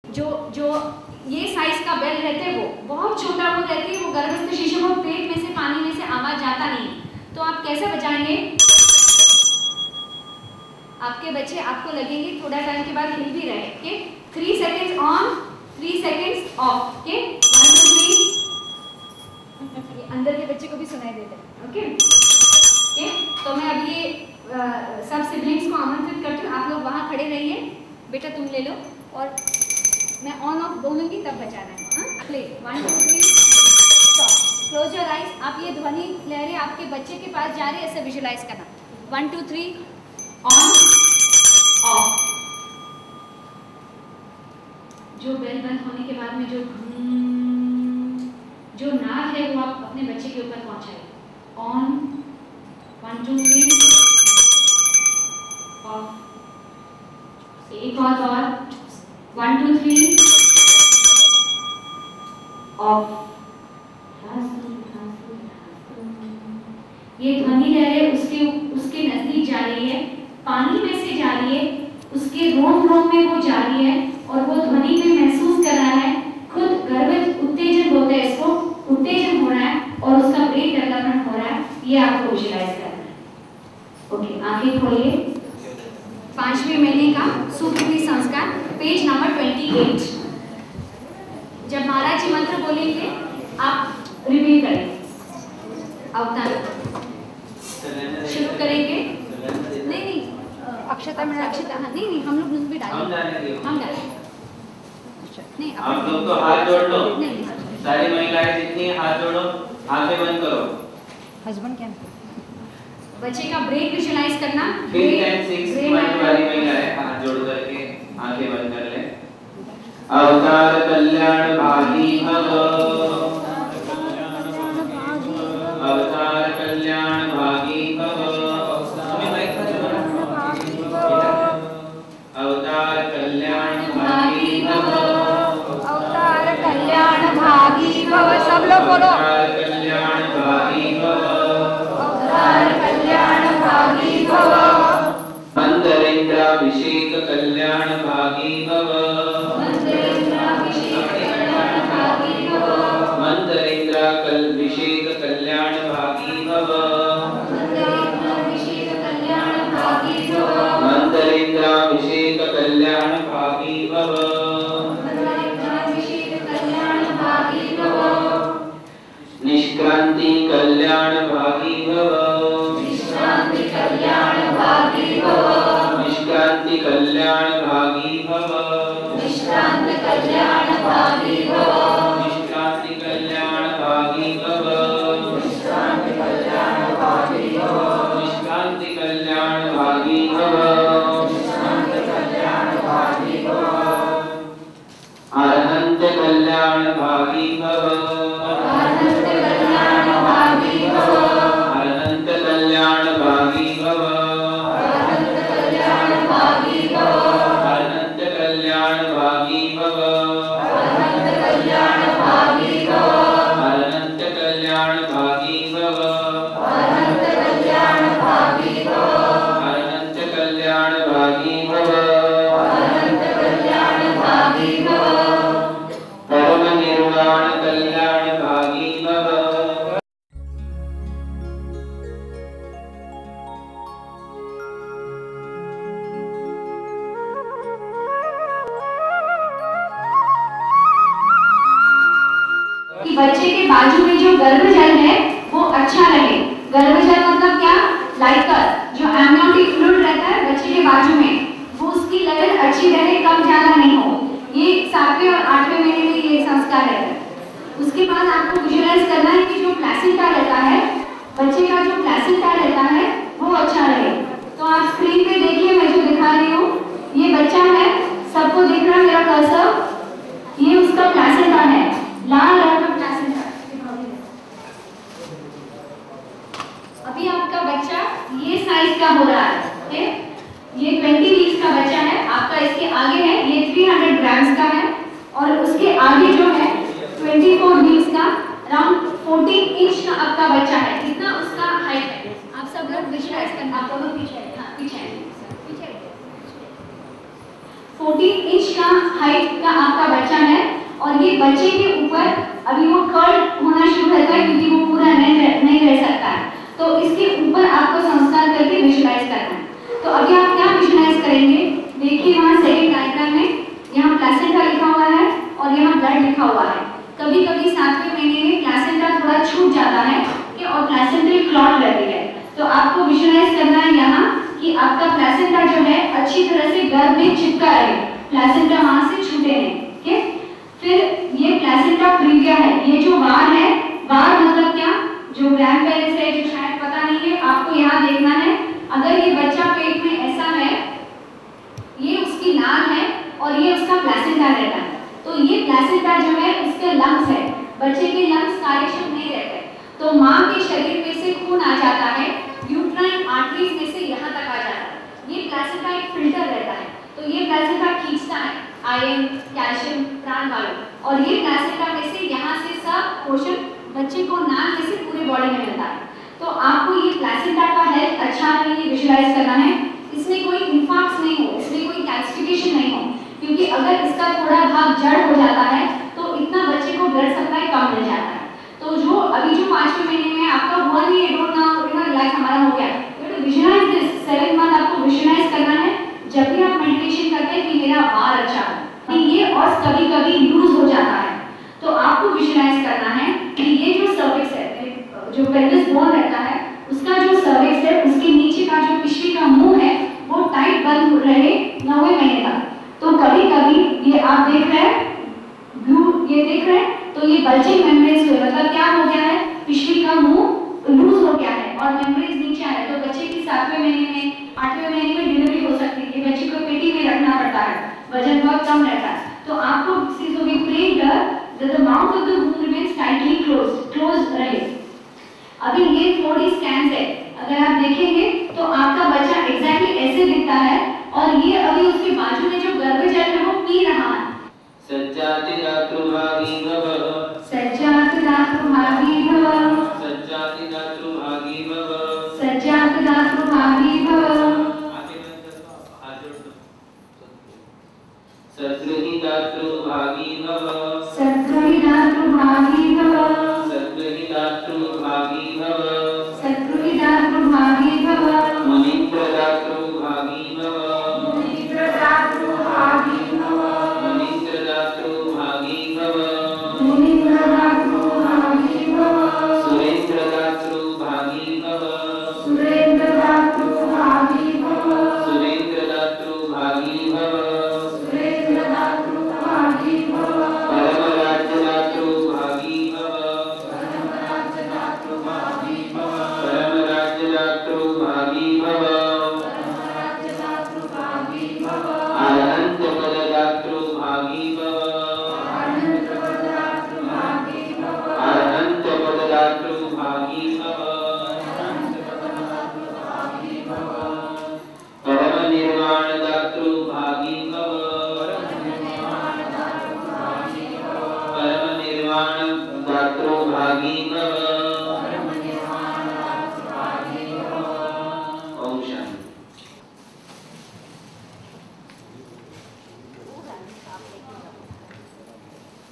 जो जो ये साइज का बेल रहते हैं वो बहुत छोटा वो रहती है, वो गर्भस्थ शिशु को पेट में से पानी में से आवाज जाता नहीं, तो आप कैसे बचाएंगे? आपके बच्चे आपको लगेंगे थोड़ा टाइम के बाद हिल भी रहे, okay? 3 seconds on, 3 seconds of, okay? 1 2 3। ये अंदर के बच्चे को भी सुनाई देता है, ओके? ओके, तो मैं अभी ये सब सिबलिंग्स को आमंत्रित करती हूँ, आप लोग वहाँ खड़े रहिए। बेटा तुम ले लो और मैं ऑन ऑफ बोलूँगी तब बचाना है। हाँ, play 1 2 3 stop, close your eyes. आप ये ध्वनि लहरें आपके बच्चे के पास जा रही है, ऐसे विजुलाइज करना। 1 2 3 ऑन ऑफ। जो बेल बंद होने के बाद में जो नाद है वो आप अपने बच्चे के ऊपर पहुंचाए। On 1 2 3 of. एक और 1 2 3 ऑफ। ये ध्वनि लहरें उसके नजदीक जा रही है, पानी में से जा रही है, उसके रोम रोम में वो जा रही है और वो ध्वनि में महसूस कर रहा है, खुद गर्भ उत्तेजन बोलते हैं इसको, उत्तेजन हो रहा है और उसका ब्रेन डेवलपमेंट हो रहा है। ये आपको विजुलाइज करना है। ओके, आंखें खोलिए। 5वें महीने का सुकृति संस्कार, पेज नंबर 28। जब महाराज जी मंत्र बोलेंगे आप रिपीट करें। अवतार शुरू करेंगे। नहीं अक्षता में अक्षता, नहीं हम लोग भी डालेंगे, हम डालेंगे। नहीं आप लोग तो हाथ जोड़ लो, सारी महिलाएं जितनी हाथ जोड़ो, आंखें बंद करो। हस्बैंड क्या बच्चे का ब्रेक विजुलाइज करना। 5 and 6 वाली महिलाएं हाथ जोड़ करके आंखें बंद कर ले। अवतार कल्याण भागी भव, अवतार कल्याण भागी भव, अवतार कल्याण भागी भव, अवतार कल्याण भागी भव। सब लोग बोलो, अवतार कल्याण भागी भव, अवतार कल्याण भागी भव। मंदरेन्द्राभिषेक कल्याण भागी भव, मंदरेन्द्राभिषेक कल्याण भागी भव, मंदरेन्द्राभिषेक कल्याण भागी भव, मंदरेन्द्राभिषेक कल्याण भागी भव, मंदरेन्द्राभिषेक कल्याण भागी भव, मंदरेन्द्राभिषेक कल्याण भागी भव, निष्क्रांति कल्याण भागी भव, निष्क्रांति कल्याण भागी भव, निष्क्रांति कल्याण भागी भव, निष्क्रांति कल्याण भागी भव, निष्क्रांति कल्याण भागी भव, निष्क्रांति कल्याण भागी भव, निष्क्रांति कल्याण भागी भव, निष्क्रांति कल्याण भागी भव, अरहंत कल्याण भागी भव, अनंत कल्याण भागी भव, अरहंत कल्याण भागी भव, अनंत कल्याण भागी भव, अरहंत कल्याण भागी भव, अनंत कल्याण भागी भव, अरहंत कल्याण भागी भव, अनंत कल्याण भागी भव, अरहंत कल्याण भागी भव, अनंत कल्याण भागी भव, परम निर्वाण कल्याण भागी भव। कि बच्चे के बाजू में जो गर्भजल है वो अच्छा रहे। गर्भजल मतलब क्या? लाइकर जो एमनियोटिक फ्लूइड रहता है बच्चे के बाजू में, वो उसकी लेवल अच्छी रहे, कम ज्यादा नहीं हो। ये 7वें और 8वें महीने में ये संस्कार रहता है। उसके बाद आपको विजुलाइज करना है कि जो प्लेसेंटा रहता है, बच्चे का जो प्लेसेंटा रहता है वो अच्छा रहे। तो आप स्क्रीन पे देखिए, मैं जो दिखा रही हूँ, ये बच्चा है, सबको दिख रहा है मेरा कर्सर, ये उसका प्लेसेंटा है, लाल रंग का प्लेसेंटा। अभी आपका बच्चा ये साइज का हो रहा है, ओके? ये 20 वीक्स का बच्चा है आपका, इसके आगे है ये 300 ग्राम्स का है और उसके आगे जो है 24 वीक्स का अराउंड 14 इंच का आपका बच्चा है। कितना उसका हाइट है आप सब लोग विजुलाइज करना। आप दोनों पीछे, हाँ पीछे, पीछे 14 इंच का हाइट का आपका बच्चा है और ये बच्चे के ऊपर अभी वो कर्व होना शुरू रहता है क्योंकि वो पूरा नहीं रह सकता है, तो इसके ऊपर आपको संस्कार करके विजुलाइज करना है। तो अभी आप क्या विजुलाइज करेंगे, देखिए वहाँ सेकंड डायग्राम में यहाँ प्लेसेंटा लिखा हुआ है और यहाँ ब्लड लिखा हुआ है। कभी कभी 7वें महीने में प्लेसेंटा थोड़ा छूट जाता है कि और प्लेसेंटल क्लॉट लगती है, तो आपको विजुलाइज करना है यहाँ कि आपका प्लेसेंटा जो है अच्छी तरह से गर्भ में चिपका रहे, प्लेसेंटा वहाँ से छूटे नहीं। ठीक, फिर ये प्लेसेंटा प्रीविया है, ये जो वार है, वार मतलब क्या, जो ग्रैंड पेरेंट्स है जो शायद पता नहीं है, आपको यहाँ देखना है। अगर ये बच्चा पेट में ऐसा है, ये उसकी नाल है और ये उसका प्लेसेंटा रहता है, तो ये प्लेसेंटा जो है उसके लंग्स है, बच्चे के लंग्स कार्यक्षम नहीं रहते, तो माँ के शरीर में से खून आ जाता है, यूट्राइन आर्टरीज में से यहाँ तक आ जाता है। ये प्लेसेंटा एक फिल्टर रहता है, तो ये प्लेसेंटा खींचता है आयरन, कैल्शियम, प्राणवायु, और ये प्लेसेंटा में से यहाँ से सब पोषण बच्चे को नाल में से पूरे बॉडी में मिलता है। तो आपको ये प्लेसेंटा का हेल्थ अच्छा है ये विजुलाइज करना है, इसमें कोई इंफार्क्ट नहीं हो, इसमें कोई कैल्सिफिकेशन नहीं हो, क्योंकि अगर इसका थोड़ा भाग जड़ हो जाता है तो इतना बच्चे को ब्लड सप्लाई कम मिल जाता है। तो जो अभी जो 5वें महीने में आपका हुआ नहीं है, डोंट नाउ रिलैक्स हमारा हो गया, तो विजुलाइज दिस 7 मंथ आपको विजुलाइज करना है जब भी आप मेडिटेशन करते हैं कि मेरा वार अच्छा है। ये और कभी-कभी लूज हो जाता है, तो आपको विजुलाइज करना है कि ये जो सर्विक्स है, जो पेल्विस बोन रहता है, उसका जो सर्विक्स है उसके नीचे का जो पिछली का मुंह है वो टाइट बंद रहे 9वें महीने तक। तो कभी-कभी ये आप देख रहे हैं ब्लू, ये देख रहे हैं, तो ये बल्जिंग मेम्ब्रेन्स हुए, मतलब क्या हो गया है, पिछली का मुंह लूज हो गया है और मेम्ब्रेन्स नीचे आ रहे हैं। तो बच्चे की 7वें महीने में 8वें महीने में डिलीवरी हो सकती है, बच्चे को पेटी में रखना पड़ता है, वजन बहुत कम रहता है। तो आपको चीजों की प्रेड the mouth of the womb remains tightly close रहे। अभी ये 4D स्कैन्स है, अगर आप देखेंगे तो आपका बच्चा एग्जैक्टली ऐसे दिखता है और ये अभी उसके बाजू में जो गर्भजल है वो पी रहा है। सज्जाति दातृभागी भव, सज्जाति दातृभागी भव, सज्जाति दातृभागी भव, सज्जाति दातृभागी भव, सद्गृही दातृभागी भव, सद्गृही दातृभागी भव, सद्गृही दातृभागी भव, सद्गृही दातृभागी भव, मुनीन्द्र दातृभागी भव, मुनीन्द्र दातृभागी भव, मुनीन्द्र दातृभागी भव, मुनीन्द्र दातृभागी भव, सुरेन्द्र दातृभागी भव, सुरेन्द्र दातृभागी भव, सुरेन्द्र दातृभागी भव, सुरेन्द्र दातृभागी भव, परमराज्य दातृभागी भव, परमराज्य दातृभागी भव, परमराज्य दातृभागी भव, परमराज्य दातृभागी भव, अनंत पद दातृभागी भव, अनंत पद दातृभागी भव, अनंत पद दातृभागी भव, परम निर्वाण दातृभागी भव, परम निर्वाण दातृभागी भव। ओम शांति।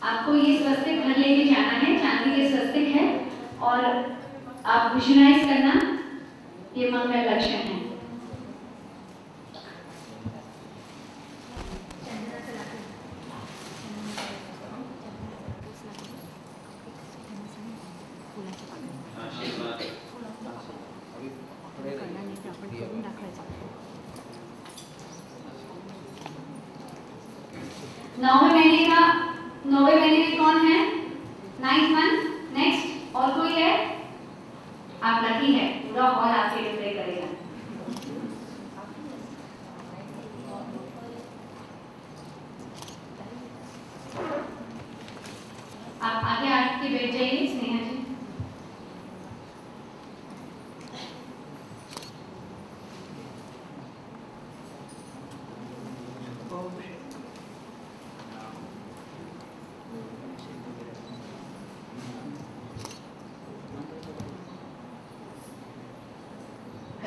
आपको ये स्वस्तिक घर लेके जाना है, चांदी के स्वस्तिक है, और आप विजुलाइज करना ये मंगल लक्षण है। आशीर्वाद। 9वें महीने में कौन है, 9th मंथ, नेक्स्ट और कोई है, आप लकी है, पूरा हॉल आपके लिए प्रे करेगा। आप आगे आके बैठ जाइए स्नेहा जी।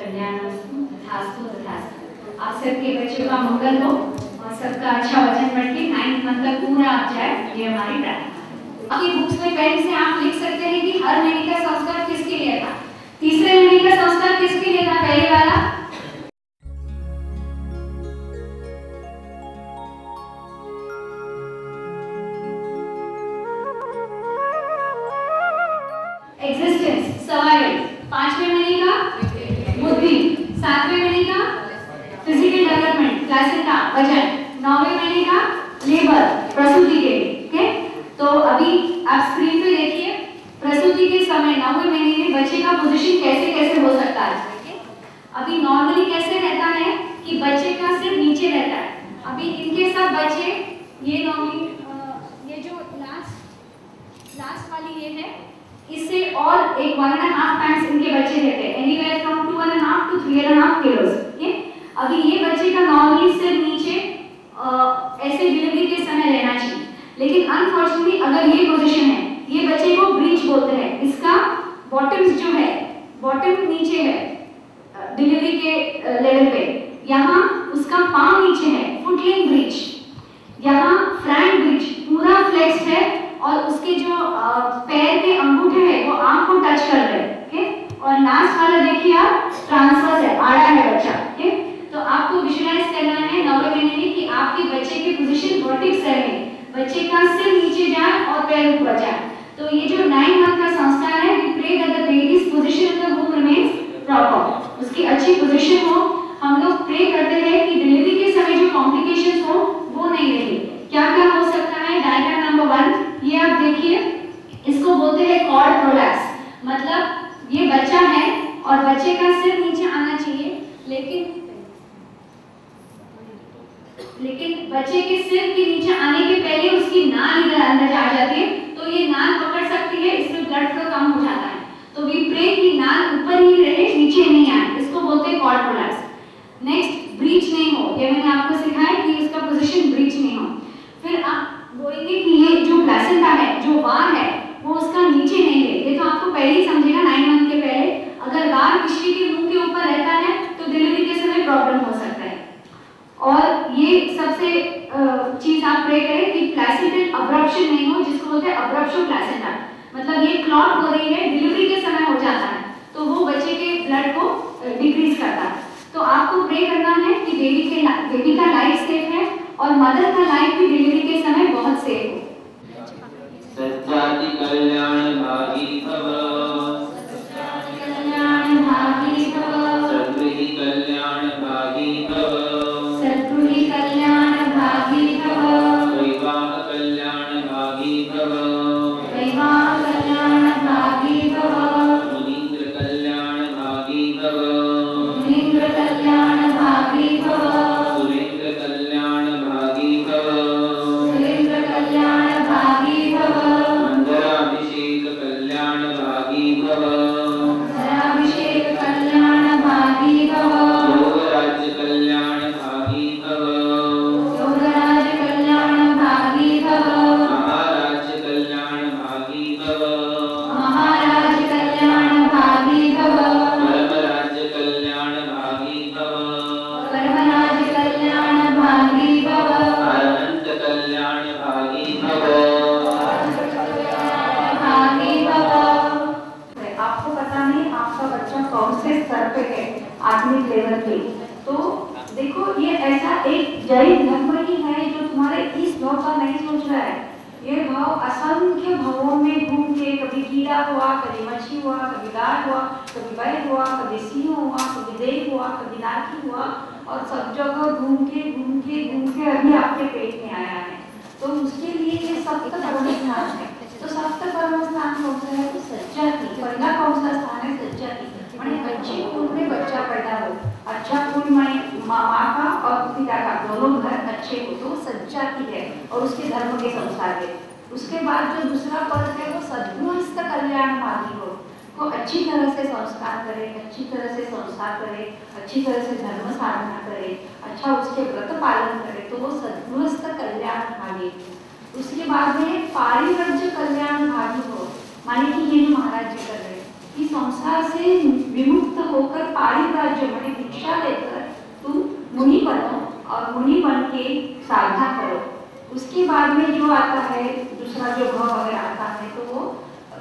कल्याणमस्तु, तथास्तु तथास्तु। आप सबके बच्चों का मंगल हो और सबका अच्छा वचन पढ़ के 9th मंथ तक पूरा आप जाए, ये हमारी प्रार्थना। आपकी बुक्स में पेन से आप लिख सकते हैं कि हर महीने का संस्कार किसके लिए था। तीसरे महीने का संस्कार किसके लिए था? पहले वाला एग्जिस्टेंस, सर्वाइवल। 5वें महीने का बुद्धि, 7वें महीने का फिजिकल डेवलपमेंट, प्लेसेंटा, वजन, 9वें महीने का लेबर, प्रसूति के लिए। ओके, तो अभी आप स्क्रीन पे देखिए प्रसूति के समय 9वें महीने में बच्चे का पोजीशन कैसे कैसे हो सकता है। अभी नॉर्मली कैसे रहता है कि बच्चे का सिर नीचे रहता है। अभी इनके सब बच्चे ये नॉर्मली ये जो लास्ट वाली ये है, इससे और एक 1.5 टाइम्स इनके बच्चे रहते हैं, एनीवेयर फ्रॉम 2.5 to 3.5 किलोस। ओके, अभी ये बच्चे का नॉर्मली सिर नीचे ऐसे डिलीवरी के समय रहना चाहिए, लेकिन अनफॉर्चुनेटली अगर ये पोजीशन है, ये बच्चे को ब्रीच बोलते हैं। इसका बॉटम्स जो है, बॉटम नीचे है डिलीवरी के लेवल पे, यहाँ उसका पाँव नीचे है, फुटलिंग ब्रीच, यहाँ फ्रंट ब्रीच पूरा फ्लेक्स्ड है और उसके जो पैर के अंगूठे हैं वो आंख को टच कर रहे हैं। ओके, और लास्ट वाला देखिए आप ट्रांसवर्स है, आड़ा है बच्चा। ओके, तो आपको विजुअलाइज करना है 9वें महीने में कि आपके बच्चे की पोजीशन वर्टिक्स रहे, बच्चे का सिर नीचे जाए और पैर ऊपर जाए। तो ये जो 9 मंथ का संस्कार है, we pray that the baby's position of the womb remains proper, उसकी अच्छी पोजीशन हो। हम लोग प्रे करते हैं कि डिलीवरी के समय जो कॉम्प्लिकेशंस हो वो नहीं रहे। क्या क्या हो सकता है? डायग्राम नंबर 1 ये आप देखिए, इसको बोलते हैं कॉर्ड प्रोलैप्स। मतलब ये बच्चा है और बच्चे का सिर नीचे आना चाहिए, लेकिन बच्चे के सिर के नीचे आने के पहले उसकी नाल इधर अंदर आ जाती है, तो ये नाल पकड़ सकती है, इसमें ब्लड फ्लो कम हो जाता है। तो वी प्रे कि नाल ऊपर ही रहे, नीचे नहीं आए, इसको बोलते हैं कॉर्ड प्रोलैप्स। नेक्स्ट, ब्रीच नहीं हो, ये मैंने आपको सिखाया कि इसका पोजीशन ब्रीच नहीं हो। फिर आप बोलेंगे कि ये जो प्लेसेंटा है, जो वार है, वो उसका नीचे नहीं है। ये तो आपको पहले ही समझेगा 9 मंथ के पहले। अगर वार किसी के मुंह के ऊपर रहता है तो डिलीवरी के समय प्रॉब्लम हो सकता है। और ये सबसे चीज आप प्रे करें कि प्लेसेंटल अब्रप्शन नहीं हो, जिसको बोलते हैं अब्रप्शन प्लेसेंटा। मतलब ये क्लॉट हो रही है, डिलीवरी के समय हो जाता है, तो वो बच्चे के ब्लड को डिक्रीज करता है। तो आपको प्रे करना है कि बेबी का लाइफ सेफ है और मदर का लाइफ भी डिलीवरी के समय बहुत सेफ हो। सज्जाति कल्याण भागी भव, कल्याण भागी भव, सद्गृही कल्याण भागी भव, सद्गृही कल्याण भागी भव, वैवाह कल्याण भागी भव, वैवाह कल्याण भागी भव, मुनीन्द्र कल्याण भागी भव, मुनीन्द्र कल्याण भागी भव, सुरेंद्र कल्याण भागी भव, सुरेंद्र कल्याण भागी भव, मंदराभिषेक कल्याण भागी भव, अभिषेक कल्याण भागी भव, योगराज्य कल्याण भागी भव, योगराज कल्याण भागी भव, महाराज्य कल्याण भागी भव, महाराज कल्याण भागी भव, परमराज्य कल्याण भागी भव, परमराज कल्याण भागी भव, अनंत कल्याण भागी भव। भागी भव। आपको पता नहीं आपका बच्चा कौन से स्तर पे है, आत्मिक लेवल पे। तो देखो, ये ऐसा एक जैन धर्म ही है जो तुम्हारे इस भाव का नहीं सोच रहा है। ये भाव असंख्य भावों में घूम के, कभी कीड़ा हुआ, कभी मच्छी हुआ, कभी गाय हुआ, कभी बैल हुआ, कभी सिंह हुआ, कभी देव हुआ, कभी नारकी हुआ, और सब जगह घूम के अभी आपके पेट में आया है। तो उसके लिए ये सप्त कर्म स्थान है। तो सप्त कर्म स्थान कौन सा है? तो सज्जाति। पहला कौन सा स्थान है? सज्जाति। माने अच्छे कुल में बच्चा पैदा हो, अच्छा कुल माने माँ का और पिता का दोनों घर अच्छे हो, तो सज्जाति है और उसके धर्म के संसार है। उसके बाद जो दूसरा पद है वो सद्गृहस्थ कल्याण भागी हो, को अच्छी तरह से संस्कार करे, अच्छी तरह से संस्कार करे, अच्छी तरह से धर्म साधना करे, अच्छा उसके व्रत पालन करे, तो वो सद्गृहस्थ कल्याण भागी। उसके बाद में पारिव्रज्य कल्याण भागी हो, माने कि ये जो महाराज जी कर रहे हैं कि संसार से विमुक्त होकर पारिव्राज्य माने भिक्षा लेकर तुम मुनि बनो और मुनि बन के साधना करो। उसके बाद में जो आता है दूसरा जो भाव अगर आता है तो वो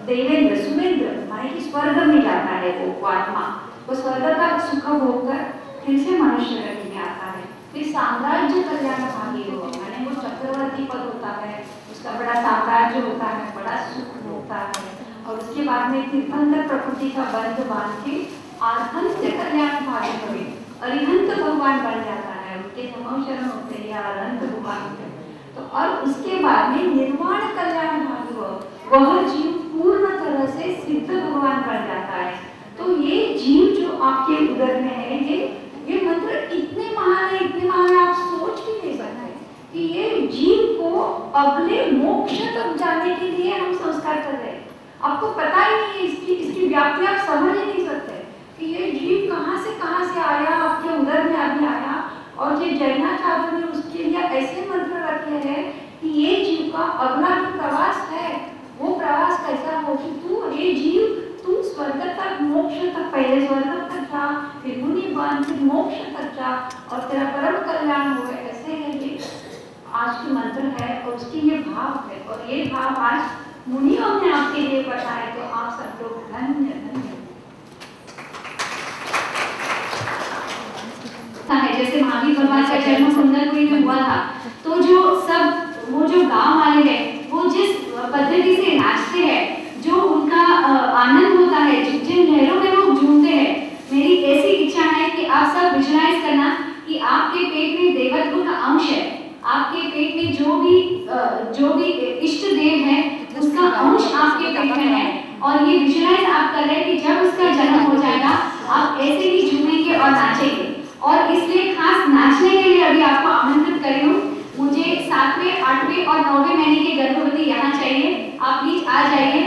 देवेंद्र सुरेंद्र माने कि स्वर्ग में जाता है वो आत्मा, वो स्वर्ग का सुख भोग कर फिर से मनुष्य गति में आता है। फिर साम्राज्य कल्याण भागी हो माने वो चक्रवर्ती पद होता है, उसका बड़ा साम्राज्य होता है, बड़ा सुख होता है। और उसके बाद में तीर्थंकर प्रकृति का बंध बांध के आर्हंत कल्याण भागी हुए अरिहंत भगवान बन जाता है, उनके समोशरण होते हैं अरिहंत भगवान होते हैं। तो और उसके बाद में निर्वाण कल्याण भागी हो वह जीव पूर्ण तरह से सिद्ध भगवान बन जाता है। तो ये जीव जो आपके उदर में है ये मंत्र इतने महान है, इतने महान आप सोच भी नहीं सकते कि ये जीव को अगले मोक्ष तक जाने के लिए हम संस्कार कर रहे हैं। आपको पता ही नहीं है इसकी व्याप्ति आप समझ ही नहीं सकते कि ये जीव कहाँ से आया, आपके उदर में अभी आया। और ये जैनाचार्य ने उसके लिए ऐसे मंत्र रखे हैं कि ये जीव का अगला जो प्रवास है वो प्रवास कैसा हो कि तू ये जीव तू स्वर्ग तक मोक्ष तक, पहले स्वर्ग तक जा, फिर मुनि बन, फिर मोक्ष तक जा और तेरा परम कल्याण हो। ऐसे है ये आज की मंत्र है और उसकी ये भाव है। और ये भाव आज मुनियों ने आपके लिए बताए तो आप सब लोग धन्य धन्य है। जैसे महावीर भगवान का जन्म कुंदलपुरी में हुआ था, तो वो जो गांव वाले हैं वो जिस पद्धति से नाचते हैं, जो उनका आनंद होता है, जिन लहरों में वो झूमते हैं, मेरी ऐसी इच्छा है कि आप सब विजुअलाइज करना कि आपके पेट में देवत्व का अंश है। आपके पेट में जो भी इष्ट देव है उसका अंश आपके पेट में है। और ये विजुअलाइज आप कर रहे हैं कि जब उसका जन्म हो जाएगा आप ऐसे ही झूमेंगे और नाचेंगे। और इसलिए खास नाचने के लिए अभी आपको आमंत्रित कर रही हूँ। मुझे 7वें, 8वें और 9वें महीने के गर्भवती यहाँ चाहिए, आप प्लीज आ जाइए।